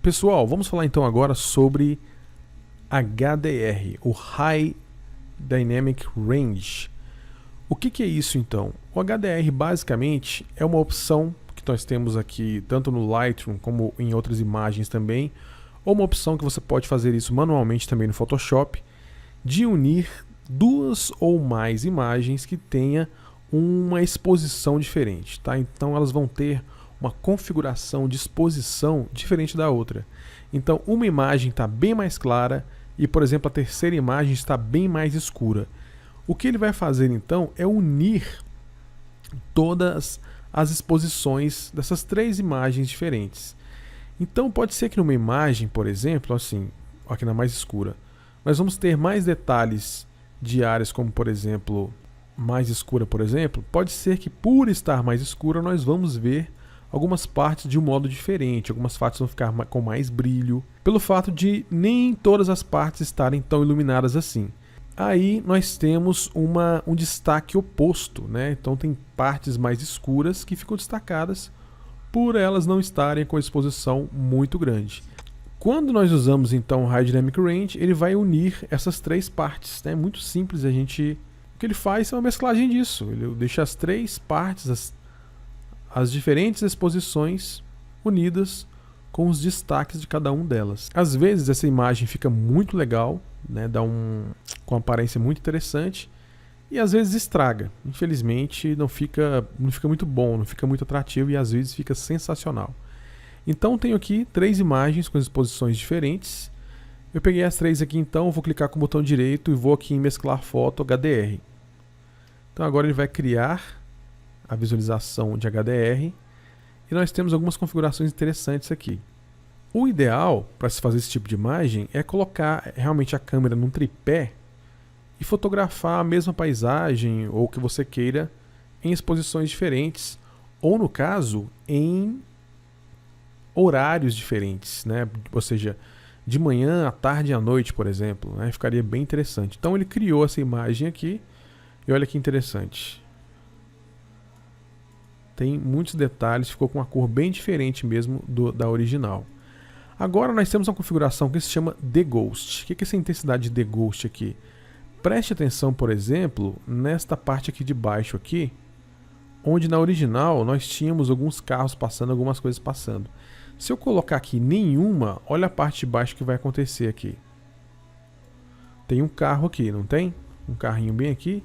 Pessoal, vamos falar então agora sobre HDR, o High Dynamic Range. O que é isso então? O HDR basicamente é uma opção que nós temos aqui tanto no Lightroom como em outras imagens também, ou uma opção que você pode fazer isso manualmente também no Photoshop, de unir duas ou mais imagens que tenha uma exposição diferente, tá? Então elas vão ter uma configuração de exposição diferente da outra. Então uma imagem está bem mais clara e, por exemplo, a terceira imagem está bem mais escura. O que ele vai fazer então é unir todas as exposições dessas três imagens diferentes. Então pode ser que numa imagem, por exemplo, assim, aqui na mais escura, nós vamos ter mais detalhes de áreas como, por exemplo, mais escura, por exemplo. Pode ser que por estar mais escura nós vamos ver algumas partes de um modo diferente, algumas partes vão ficar com mais brilho, pelo fato de nem todas as partes estarem tão iluminadas assim. Aí nós temos um destaque oposto, né? Então tem partes mais escuras que ficam destacadas por elas não estarem com exposição muito grande. Quando nós usamos então o High Dynamic Range, ele vai unir essas três partes, né? Muito simples, o que ele faz é uma mesclagem disso. Ele deixa as três partes, as diferentes exposições unidas com os destaques de cada uma delas. Às vezes essa imagem fica muito legal, né, com uma aparência muito interessante, e às vezes estraga. Infelizmente não fica muito bom, não fica muito atrativo e às vezes fica sensacional. Então tenho aqui três imagens com exposições diferentes. Eu peguei as três aqui, então vou clicar com o botão direito e vou aqui em mesclar foto HDR. Então agora ele vai criar a visualização de HDR e nós temos algumas configurações interessantes aqui. O ideal para se fazer esse tipo de imagem é colocar realmente a câmera num tripé e fotografar a mesma paisagem ou o que você queira em exposições diferentes, ou no caso em horários diferentes, né? Ou seja, de manhã, à tarde e à noite, por exemplo, né? Ficaria bem interessante. Então ele criou essa imagem aqui e olha que interessante. Tem muitos detalhes, ficou com uma cor bem diferente mesmo da original. Agora nós temos uma configuração que se chama Deghost. O que é essa intensidade de Deghost aqui? Preste atenção, por exemplo, nesta parte aqui de baixo aqui, onde na original nós tínhamos alguns carros passando, algumas coisas passando. Se eu colocar aqui nenhuma, olha a parte de baixo que vai acontecer aqui. Tem um carro aqui, não tem? Um carrinho bem aqui.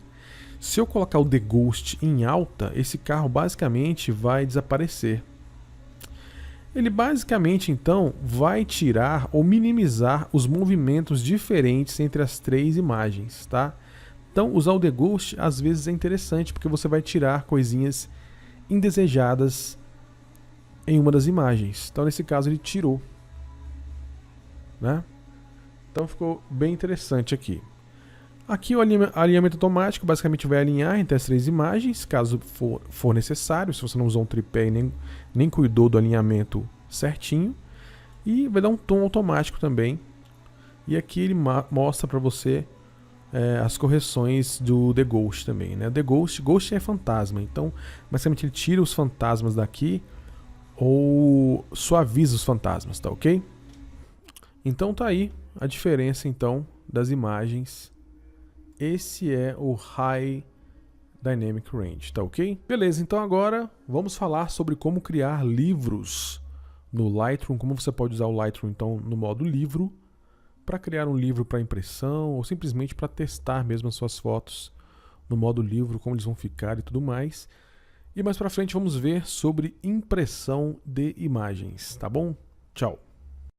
Se eu colocar o Deghost em alta, esse carro basicamente vai desaparecer. Ele basicamente então vai tirar ou minimizar os movimentos diferentes entre as três imagens, tá? Então usar o Deghost às vezes é interessante porque você vai tirar coisinhas indesejadas em uma das imagens. Então nesse caso ele tirou, né? Então ficou bem interessante aqui. Aqui o alinhamento automático basicamente vai alinhar entre as três imagens, caso for necessário, se você não usou um tripé e nem cuidou do alinhamento certinho. E vai dar um tom automático também. E aqui ele mostra para você as correções do Deghost também, né? Ghost é fantasma, então basicamente ele tira os fantasmas daqui ou suaviza os fantasmas, tá ok? Então tá aí a diferença então das imagens. Esse é o High Dynamic Range, tá ok? Beleza, então agora vamos falar sobre como criar livros no Lightroom, como você pode usar o Lightroom então no modo livro, para criar um livro para impressão ou simplesmente para testar mesmo as suas fotos no modo livro, como eles vão ficar e tudo mais. E mais para frente vamos ver sobre impressão de imagens, tá bom? Tchau!